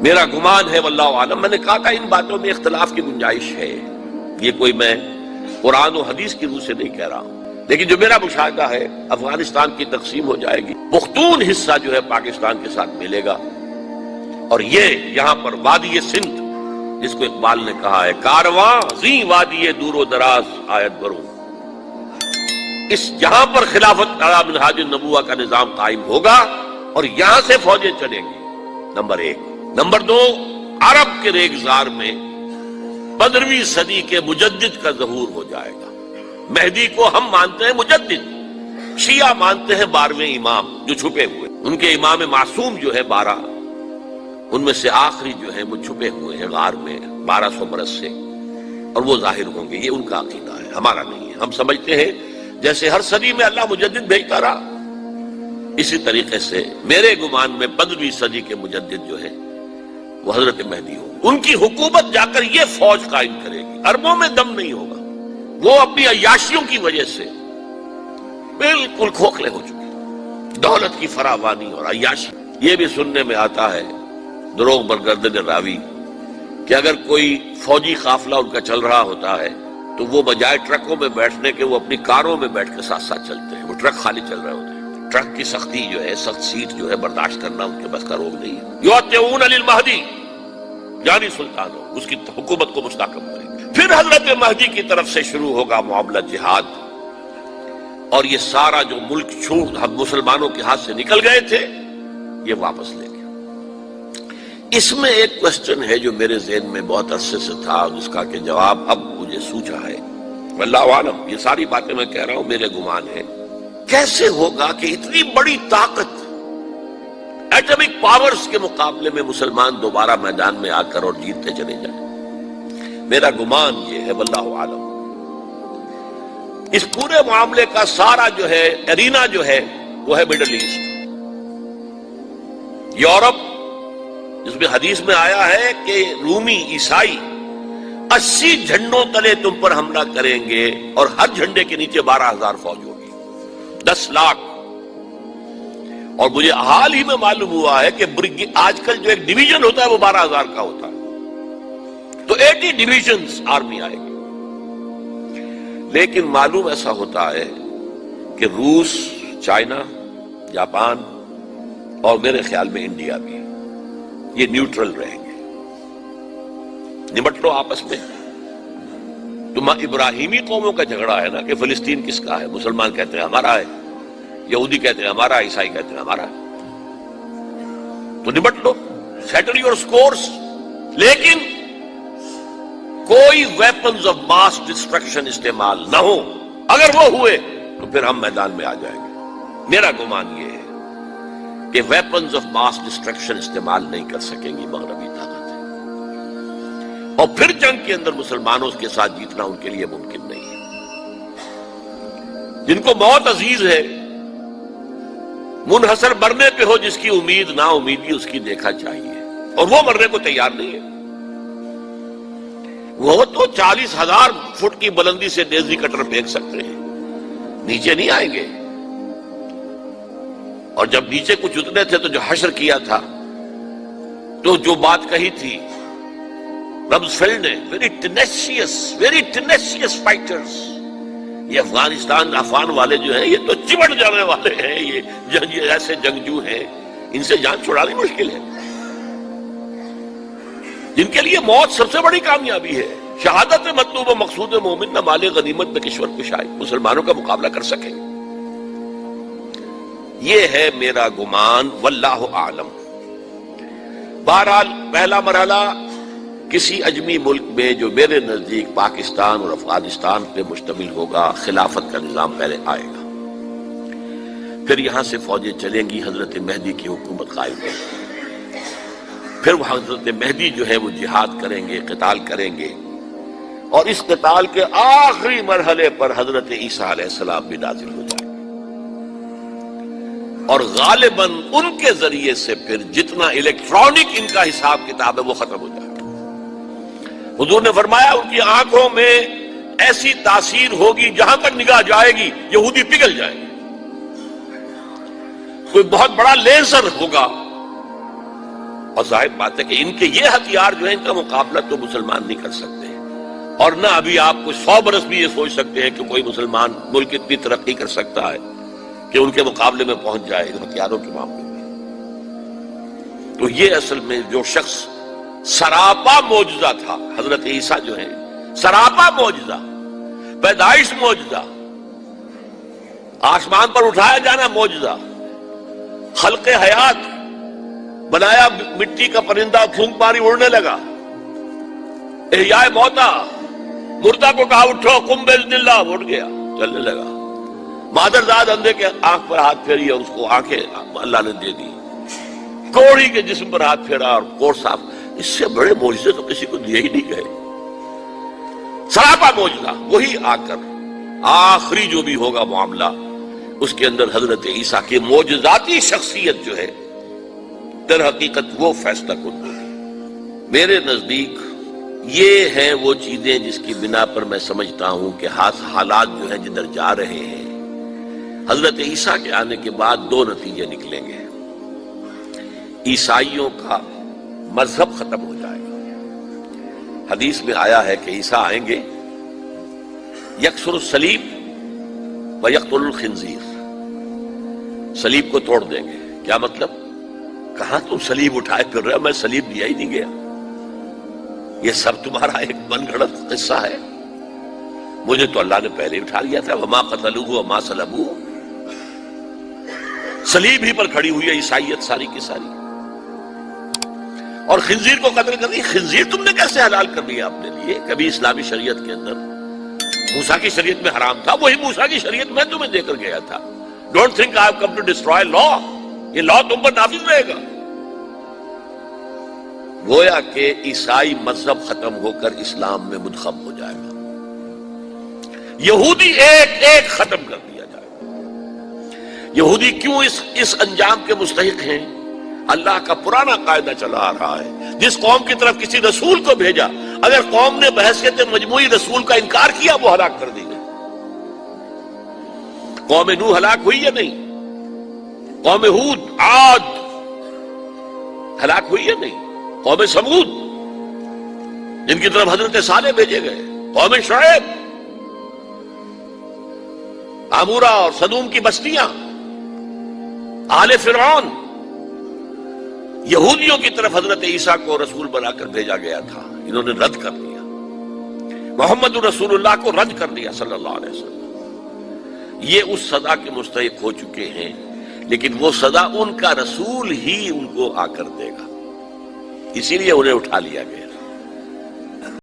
میرا گمان ہے واللہ عالم، میں نے کہا تھا ان باتوں میں اختلاف کی گنجائش ہے، یہ کوئی میں قرآن و حدیث کی روح سے نہیں کہہ رہا ہوں، لیکن جو میرا مشاہدہ ہے افغانستان کی تقسیم ہو جائے گی، پختون حصہ جو ہے پاکستان کے ساتھ ملے گا، اور یہ یہاں پر وادی سندھ جس کو اقبال نے کہا ہے کارواں زیں وادی دور و دراز آیت بروں، اس جہاں پر خلافت علی منہاج النبوہ کا نظام قائم ہوگا اور یہاں سے فوجیں چلیں گی، نمبر ایک۔ نمبر دو، عرب کے ریگزار میں 15ویں صدی کے مجدد کا ظہور ہو جائے گا۔ مہدی کو ہم مانتے ہیں مجدد، شیعہ مانتے ہیں 12ویں امام جو چھپے ہوئے، ان کے امام معصوم جو ہے 12، ان میں سے آخری جو ہے وہ چھپے ہوئے ہیں غار میں 1200 برس سے، اور وہ ظاہر ہوں گے، یہ ان کا عقیدہ ہے، ہمارا نہیں ہے۔ ہم سمجھتے ہیں جیسے ہر صدی میں اللہ مجدد بھیجتا رہا، اسی طریقے سے میرے گمان میں 15ویں صدی کے مجدد جو ہے وہ حضرت مہدی ہوں، ان کی حکومت جا کر یہ فوج قائم کرے گی، عربوں میں دم نہیں ہوگا، وہ اپنی عیاشیوں کی وجہ سے بالکل کھوکھلے ہو چکے، دولت کی فراوانی اور عیاشی۔ یہ بھی سننے میں آتا ہے دروغ برگردن راوی کہ اگر کوئی فوجی قافلہ ان کا چل رہا ہوتا ہے تو وہ بجائے ٹرکوں میں بیٹھنے کے وہ اپنی کاروں میں بیٹھ کے ساتھ ساتھ چلتے ہیں، وہ ٹرک خالی چل رہے ہوتے ہیں، ٹرک کی سختی جو ہے، سخت سیٹ جو ہے برداشت کرنا ان کے بس کا روگ نہیں ہے۔ یعطون للمہدی، یعنی سلطان ہو، اس کی حکومت کو مستحکم کریں گے۔ پھر حضرت مہدی کی طرف سے شروع ہوگا معاملہ جہاد، اور یہ سارا جو ملک چھوٹ ہم مسلمانوں کے ہاتھ سے نکل گئے تھے یہ واپس لے گیا۔ اس میں ایک کوسچن ہے جو میرے ذہن میں بہت عرصے سے تھا، جس کا کہ جواب اب مجھے سوچا ہے، واللہ عالم، یہ ساری باتیں میں کہہ رہا ہوں میرے گمان ہے، کیسے ہوگا کہ اتنی بڑی طاقت ایٹمک پاورز کے مقابلے میں مسلمان دوبارہ میدان میں آ کر اور جیتتے چلے جائیں؟ میرا گمان یہ ہے واللہ عالم، اس پورے معاملے کا سارا جو ہے ارینا جو ہے وہ ہے مڈل ایسٹ، یورپ، جس میں حدیث میں آیا ہے کہ رومی عیسائی 80 جھنڈوں تلے تم پر حملہ کریں گے اور ہر جھنڈے کے نیچے 12,000 فوج ہوگی، 10 لاکھ۔ اور مجھے حال ہی میں معلوم ہوا ہے کہ آج کل جو ایک ڈویژن ہوتا ہے وہ 12,000 کا ہوتا ہے، تو 80 ڈویژنز آرمی آئے گی۔ لیکن معلوم ایسا ہوتا ہے کہ روس، چائنا، جاپان اور میرے خیال میں انڈیا بھی یہ نیوٹرل رہیں گے، نمٹ لو آپس میں۔ تو ابراہیمی قوموں کا جھگڑا ہے نا کہ فلسطین کس کا ہے، مسلمان کہتے ہیں ہمارا ہے، یہودی کہتے ہیں ہمارا، عیسائی کہتے ہیں ہمارا، تو نمٹ لو، سیٹل یور سکورز۔ لیکن کوئی ویپنز آف ماس ڈسٹرکشن استعمال نہ ہو، اگر وہ ہوئے تو پھر ہم میدان میں آ جائیں گے۔ میرا گمان یہ ہے کہ ویپنز آف ماس ڈسٹرکشن استعمال نہیں کر سکیں گی مغربی طاقتیں، اور پھر جنگ کے اندر مسلمانوں کے ساتھ جیتنا ان کے لیے ممکن نہیں ہے۔ جن کو موت عزیز ہے، منحصر مرنے پہ ہو جس کی امید، نا امیدی اس کی دیکھا چاہیے، اور وہ مرنے کو تیار نہیں ہے۔ وہ تو 40,000 فٹ کی بلندی سے ڈیزی کٹر پھینک سکتے ہیں، نیچے نہیں آئیں گے۔ اور جب نیچے کچھ اتنے تھے تو جو حشر کیا تھا، تو جو بات کہی تھی رمزفیلڈ نے، ویری ٹینیشیس فائٹرز، یہ افغان والے جو ہیں یہ تو چمٹ جانے والے ہیں، یہ ایسے جنگجو ہیں، ان سے جان چھڑانی مشکل ہے، جن کے لیے موت سب سے بڑی کامیابی ہے۔ شہادت مطلوب و مقصود مومن نہ مال غنیمت میں کشور کشائی، مسلمانوں کا مقابلہ کر سکیں۔ یہ ہے میرا گمان، واللہ اعلم۔ بہرحال پہلا مرحلہ کسی اجمی ملک میں جو میرے نزدیک پاکستان اور افغانستان پہ مشتمل ہوگا، خلافت کا نظام پہلے آئے گا، پھر یہاں سے فوجیں چلیں گی، حضرت مہدی کی حکومت قائم ہوگی، پھر وہ حضرت مہدی جو ہے وہ جہاد کریں گے، قتال کریں گے، اور اس قتال کے آخری مرحلے پر حضرت عیسیٰ علیہ السلام بھی نازل ہو جائیں گے، اور غالباً ان کے ذریعے سے پھر جتنا الیکٹرانک ان کا حساب کتاب ہے وہ ختم ہو جائے گا۔ حضور نے فرمایا ان کی آنکھوں میں ایسی تاثیر ہوگی، جہاں تک نگاہ جائے گی یہودی پگھل جائیں گے، کوئی بہت بڑا لیزر ہوگا اور ظاہر بات ہے کہ ان کے یہ ہتھیار جو ہیں ان کا مقابلہ تو مسلمان نہیں کر سکتے، اور نہ ابھی آپ کو 100 برس بھی یہ سوچ سکتے ہیں کہ کوئی مسلمان ملک اتنی ترقی کر سکتا ہے کہ ان کے مقابلے میں پہنچ جائے ان ہتھیاروں کے معاملے میں۔ تو یہ اصل میں جو شخص سراپا معجزہ تھا، حضرت عیسیٰ جو ہیں سراپا معجزہ، پیدائش معجزہ، آسمان پر اٹھایا جانا معجزہ، خلق حیات، بنایا مٹی کا پرندہ، پھونک ماری اڑنے لگا، احیاء موتا، مردہ کو کہا اٹھو قم باذن اللہ، اٹھ گیا چلنے لگا، مادرزاد اندھے کے آنکھ پر ہاتھ پھیری اور اس کو آنکھیں اللہ نے دے دی، کوڑی کے جسم پر ہاتھ پھیرا اور کوڑ صاف۔ اس سے بڑے معجزے تو کسی کو دیے ہی نہیں گئے، سراپا معجزہ۔ وہی آ کر آخری جو بھی ہوگا معاملہ، اس کے اندر حضرت عیسیٰ کی معجزاتی شخصیت جو ہے در حقیقت وہ فیصلہ کن ہوگی۔ میرے نزدیک یہ ہیں وہ چیزیں جس کی بنا پر میں سمجھتا ہوں کہ حالات جو ہیں جدھر جا رہے ہیں، حضرت عیسیٰ کے آنے کے بعد 2 نتیجے نکلیں گے۔ عیسائیوں کا مذہب ختم ہو جائے گا۔ حدیث میں آیا ہے کہ عیسیٰ آئیں گے، یکسر الصلیب و یقتل الخنزیر، صلیب کو توڑ دیں گے۔ کیا مطلب؟ کہاں تم صلیب اٹھائے پھر رہے ہو؟ میں صلیب دیا ہی نہیں گیا، یہ سب تمہارا ایک من گھڑت قصہ ہے، مجھے تو اللہ نے پہلے اٹھا لیا تھا۔ وما قتلوہ وما صلبوہ، صلیب ہی پر کھڑی ہوئی ہے عیسائیت ساری کی ساری، اور خنزیر کو قتل کر دی۔ خنزیر تم نے کیسے حلال کر لیا اپنے لیے؟ کبھی اسلامی شریعت کے اندر موسیٰ کی شریعت میں حرام تھا، وہی موسیٰ کی شریعت میں تمہیں دے کر گیا تھا۔ Don't think I have come to destroy law, یہ لا تم پر نافذ رہے گا۔ گویا کہ عیسائی مذہب ختم ہو کر اسلام میں منتخب ہو جائے گا، یہودی ایک ایک ختم کر دیا جائے گا۔ یہودی کیوں اس انجام کے مستحق ہیں؟ اللہ کا پرانا قاعدہ چلا آ رہا ہے، جس قوم کی طرف کسی رسول کو بھیجا، اگر قوم نے بحیثیت مجموعی رسول کا انکار کیا، وہ ہلاک کر دی گئی۔ قوم نوح ہلاک ہوئی یا نہیں؟ قوم ہود، عاد ہلاک ہوئی یا نہیں؟ قوم سمود جن کی طرف حضرت صالح بھیجے گئے، قوم شعیب، عمورہ اور صدوم کی بستیاں، آل فرعون، یہودیوں کی طرف حضرت عیسیٰ کو رسول بنا کر بھیجا گیا تھا، انہوں نے رد کر دیا، محمد رسول اللہ کو رد کر دیا صلی اللہ علیہ وسلم۔ یہ اس سزا کے مستحق ہو چکے ہیں، لیکن وہ سزا ان کا رسول ہی ان کو آ کر دے گا، اسی لیے انہیں اٹھا لیا گیا۔